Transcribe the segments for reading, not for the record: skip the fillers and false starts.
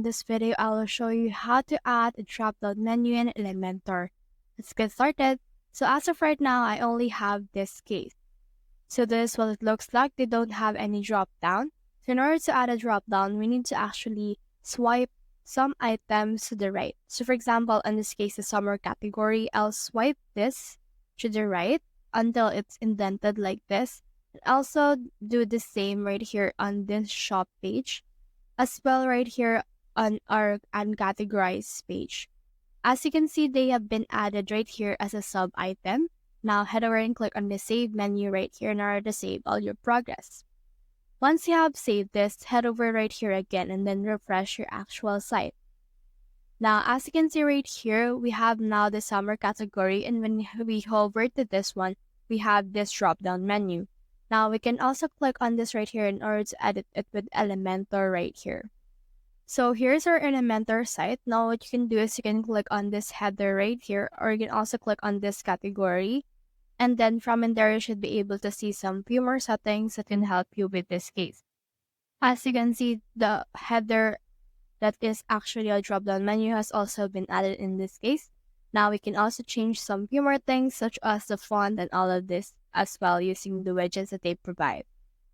this video, I will show you how to add a drop-down menu in Elementor. Let's get started. So as of right now, I only have this case. So this is what it looks like. They don't have any drop-down. So in order to add a drop-down, we need to actually swipe some items to the right. So for example, in this case, the summer category, I'll swipe this to the right until it's indented like this. And also do the same right here on this shop page, as well right here on our uncategorized page. As you can see, they have been added right here as a sub item. Now head over and click on the save menu right here in order to save all your progress. Once you have saved this, head over right here again and then refresh your actual site. Now as you can see right here, we have now the summer category, and when we hover to this one, we have this drop down menu. Now we can also click on this right here in order to edit it with Elementor right here. So here's our Elementor site. Now what you can do is you can click on this header right here, or you can also click on this category. And then from in there, you should be able to see some few more settings that can help you with this case. As you can see, the header that is actually a drop-down menu has also been added in this case. Now we can also change some few more things such as the font and all of this as well using the widgets that they provide.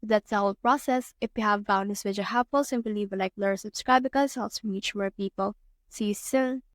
That's the whole process. If you have found this video helpful, simply leave a like, or subscribe because it helps me reach more people. See you soon.